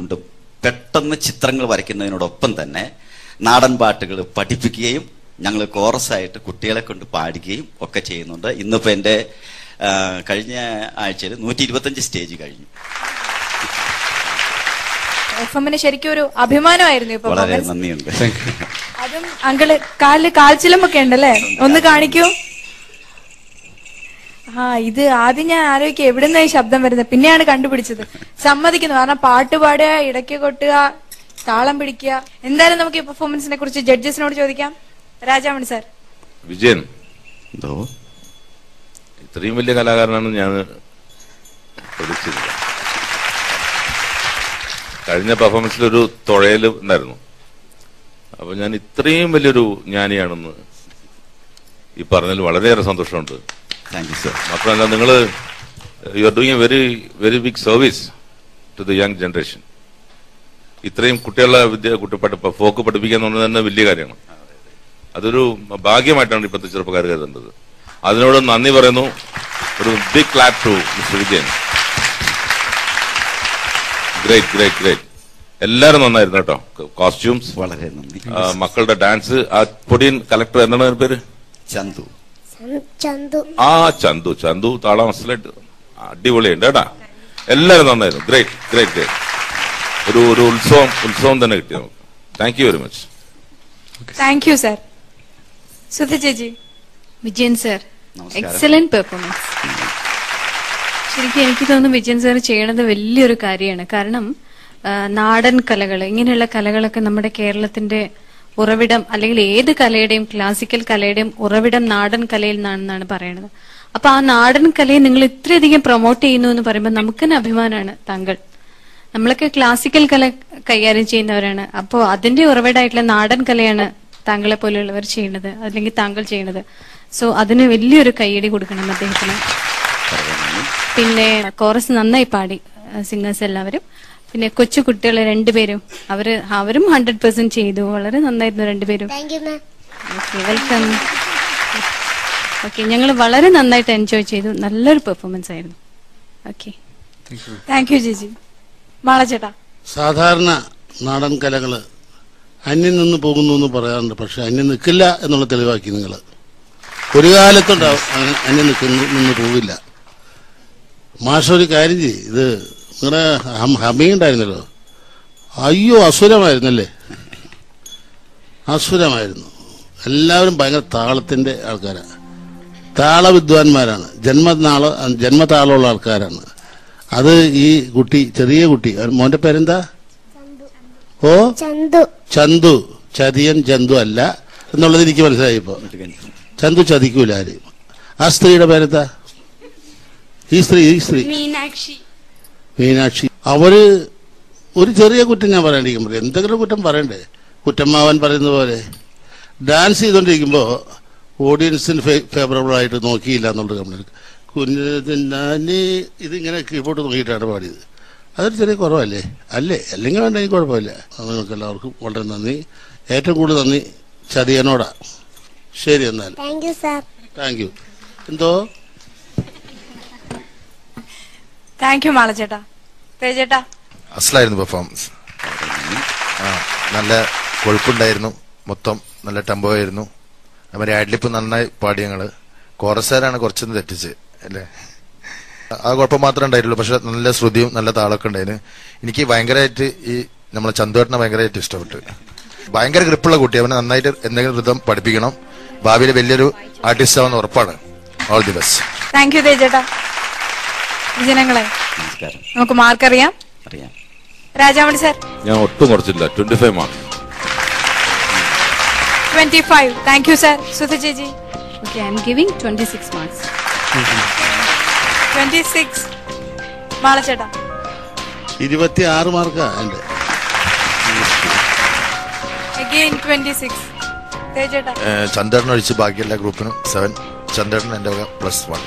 കൊണ്ട് പെട്ടെന്ന് ചിത്രങ്ങൾ വരയ്ക്കുന്നതിനോടൊപ്പം തന്നെ നാടൻ പാട്ടുകൾ പഠിപ്പിക്കുകയും ഞങ്ങൾ കോറസായിട്ട് കുട്ടികളെ കൊണ്ട് പാടുകയും ഒക്കെ ചെയ്യുന്നുണ്ട്. ഇന്നിപ്പോൾ എൻ്റെ കഴിഞ്ഞ ആഴ്ചയിൽ 125 സ്റ്റേജ് കഴിഞ്ഞു. എഫ്എമ്മിന് ശരിക്കും ഒരു അഭിമാനമായിരുന്നു. ഇപ്പൊ വളരെ നന്ദിയുണ്ട്. അതും അങ്കിള് കാലില് കാൽച്ചിലമ്പൊക്കെ ഉണ്ടല്ലേ, ഒന്ന് കാണിക്കൂ. ഇത് ആദ്യം ഞാൻ ആലോചിക്കുക എവിടുന്ന ഈ ശബ്ദം വരുന്നത്, പിന്നെയാണ് കണ്ടുപിടിച്ചത്. സമ്മതിക്കുന്നു, കാരണം പാട്ട് പാടുക, ഇടയ്ക്ക് കൊട്ടുക, താളം പിടിക്കുക. എന്തായാലും നമുക്ക് ഈ പെർഫോമൻസിനെ കുറിച്ച് ജഡ്ജസിനോട് ചോദിക്കാം. രാജാമണി സാർ. വിജയൻ, ഇത്രയും വലിയ കലാകാരനാണ് ഞാൻ പ്രതീക്ഷിച്ചില്ല. കഴിഞ്ഞ പെർഫോമൻസിലൊരു തുഴയൽ ഉണ്ടായിരുന്നു. അപ്പൊ ഞാൻ ഇത്രയും വലിയൊരു ജ്ഞാനിയാണെന്ന് ഈ പറഞ്ഞതിൽ വളരെയേറെ സന്തോഷമുണ്ട്. Thank you sir. മാത്രമല്ല, നിങ്ങൾ you are doing a very very big service to the young generation. ഇത്രയും കുട്ടികളെ ഫോക്ക് പഠിപ്പിക്കുക എന്ന് പറഞ്ഞത് തന്നെ വലിയ കാര്യമാണ്. അതൊരു ഭാഗ്യമായിട്ടാണ് ഇപ്പോഴത്തെ ചെറുപ്പക്കാർ കരുതേണ്ടത്. അതിനോട് നന്ദി പറയുന്നു. ഒരു big clap to mister Vijayan. Great great great. എല്ലാരും നന്നായിരുന്നു കേട്ടോ. കോസ്റ്റ്യൂംസ് വളരെ നന്ദി. മക്കളുടെ ഡാൻസ്. ആ പൊടിയൻ കളക്ടർ എന്താണ് പേര്? ചന്തു. ചന്തു ചന്തു താളം മനസ്സിലായിട്ട് അടിപൊളിയുണ്ട് കേട്ടാ. എല്ലാരും നന്നായിരുന്നു. Great great great. ഒരു ഉത്സവം തന്നെ കിട്ടി നമുക്ക്. Thank you very much. Thank you sir. Sudha ചേച്ചി. Vijayan sir, excellent performance. ശരിക്കും എനിക്ക് തോന്നുന്നു വിജയൻ സാർ ചെയ്യണത് വലിയൊരു കാര്യമാണ്. കാരണം നാടൻ കലകൾ, ഇങ്ങനെയുള്ള കലകളൊക്കെ നമ്മുടെ കേരളത്തിന്റെ ഉറവിടം, അല്ലെങ്കിൽ ഏത് കലയുടെയും ക്ലാസിക്കൽ കലയുടെയും ഉറവിടം നാടൻ കലയിൽ നിന്നാണെന്നാണ് പറയണത്. അപ്പൊ ആ നാടൻ കലയെ നിങ്ങൾ ഇത്രയധികം പ്രൊമോട്ട് ചെയ്യുന്നു എന്ന് പറയുമ്പോൾ നമുക്ക് തന്നെ അഭിമാനമാണ്. താങ്കൾ, നമ്മളൊക്കെ ക്ലാസിക്കൽ കല കൈകാര്യം ചെയ്യുന്നവരാണ്. അപ്പോൾ അതിന്റെ ഉറവിടമായിട്ടുള്ള നാടൻ കലയാണ് താങ്കളെ പോലെയുള്ളവർ ചെയ്യുന്നത്, അല്ലെങ്കിൽ താങ്കൾ ചെയ്യുന്നത്. സോ അതിന് വലിയൊരു കയ്യടി കൊടുക്കണം അദ്ദേഹത്തിന്. പിന്നെ കോറസ് നന്നായി പാടി സിംഗേഴ്സ് എല്ലാവരും. പിന്നെ കൊച്ചു കുട്ടികൾ രണ്ടുപേരും അവരും 100% ചെയ്തു. വളരെ നന്നായിരുന്നു രണ്ടുപേരും. വെൽക്കം. ഓക്കെ, ഞങ്ങൾ വളരെ നന്നായിട്ട് എൻജോയ് ചെയ്തു. നല്ലൊരു പെർഫോമൻസ് ആയിരുന്നു. ഓക്കെ, താങ്ക് യു ചേച്ചി. മാളച്ചേട്ടാ. സാധാരണ നാടൻ കലകള് അന്യം നിന്ന് പോകുന്നു എന്ന് പറയാറുണ്ട്. പക്ഷെ അന്യം നിൽക്കില്ല എന്നുള്ള തെളിവാക്കി നിങ്ങൾ. ഒരു കാലത്തുണ്ടാവും അന്യം നിന്ന് പോകില്ല. മാഷ ഒരു കാര്യം ചെയ്യും, ഇത് നിങ്ങളുടെ ഹമ്മിങ് ഉണ്ടായിരുന്നല്ലോ, അയ്യോ അസുരമായിരുന്നല്ലേ, അസുരമായിരുന്നു. എല്ലാവരും ഭയങ്കര താളത്തിന്റെ ആൾക്കാരാണ്, താളവിദ്വാൻമാരാണ്, ജന്മതാളമുള്ള ആൾക്കാരാണ്. അത് ഈ കുട്ടി, ചെറിയ കുട്ടി, മോന്റെ പേരെന്താ? ഓ, ചന്തു. ചതിയൻ ചന്തു അല്ല എന്നുള്ളത് എനിക്ക് മനസ്സിലായി. ഇപ്പൊ ചന്തു ചതിക്കൂല ആരും. ആ സ്ത്രീയുടെ പേരെന്താ? ഈ സ്ത്രീ മീനാക്ഷി. അവര് ഒരു ചെറിയ കുറ്റം ഞാൻ പറയാണ്ടിരിക്കുമ്പോൾ എന്തെങ്കിലും കുറ്റം പറയണ്ടേ? കുറ്റമാവാൻ പറയുന്ന പോലെ ഡാൻസ് ചെയ്തോണ്ടിരിക്കുമ്പോ ഓഡിയൻസിന് ഫേവറബിൾ ആയിട്ട് നോക്കിയില്ല എന്നുള്ളത് കംപ്ലൈന്റ്. കുഞ്ഞിനെ ഇതിങ്ങനെ കീഴ്പോട്ട് നോക്കിയിട്ടാണ് പാടിയത്. അതൊരു ചെറിയ കുറവല്ലേ? അല്ലെങ്കിൽ വേണ്ട, എനിക്ക് കുഴപ്പമില്ല. നിങ്ങൾക്ക് എല്ലാവർക്കും വളരെ നന്ദി. ഏറ്റവും കൂടുതൽ നന്ദി ചതിയനോടാ. ശരി, എന്നാൽ താങ്ക് യു. എന്തോ താങ്ക് യു മാളച്ചേട്ടാ. തേജേട്ടാ. അസലായിരുന്നു പെർഫോമൻസ്. നല്ല കൊഴുപ്പുണ്ടായിരുന്നു, മൊത്തം നല്ല ടെമ്പോ ആയിരുന്നു. അതുമാതിരി ആഡ്ലിപ്പ് നന്നായി പാടി. ഞങ്ങള് കോറസാരാണ് കുറച്ചൊന്ന് തെറ്റിച്ച് അല്ലേ? ആ കുഴപ്പം മാത്രമേ ഉണ്ടായിട്ടുള്ളൂ. പക്ഷെ നല്ല ശ്രുതിയും നല്ല താളമൊക്കെ ഉണ്ടായിരുന്നു. എനിക്ക് ഭയങ്കരമായിട്ട് ഈ നമ്മളെ ചന്തുവേട്ടനെ ഭയങ്കരമായിട്ട് ഇഷ്ടപ്പെട്ടു. ഭയങ്കര ഗ്രിപ്പുള്ള കുട്ടി. അവനെ നന്നായിട്ട് എന്തെങ്കിലും നൃത്തം പഠിപ്പിക്കണം. ഭാവിയിൽ വലിയൊരു ആർട്ടിസ്റ്റ് ആവുന്ന ഉറപ്പാണ്. All the best. Thank you തേജേട്ടാ. ജനങ്ങളെ നമുക്ക് മാർക്ക് അറിയാം. രാജാമണി സാർ. ഞാൻ ഒട്ടും കുറച്ചില്ല, 25 mark. 25. Thank you sir. Sudha ചേച്ചി. Okay, I'm giving 26 marks. 26. മാളച്ചേട്ടാ. 26 മാർക്കാ എന്റെ. Again 26. തേജേട്ടാ. ചന്ദ്രൻ ഒഴിച്ച് ബാക്കി എല്ലാ ഗ്രൂപ്പിനും 7. ചന്ദ്രൻ എന്റെ +1.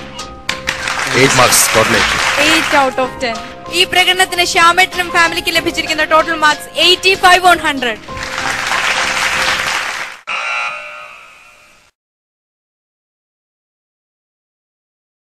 8 മാർക്സ് ടോട്ടൽ. 8 out of 10. ഈ പ്രകടനത്തിന് ശ്യാമേട്ടനും ഫാമിലിക്ക് ലഭിച്ചിരിക്കുന്ന ടോട്ടൽ മാർക്സ് 85 on 100.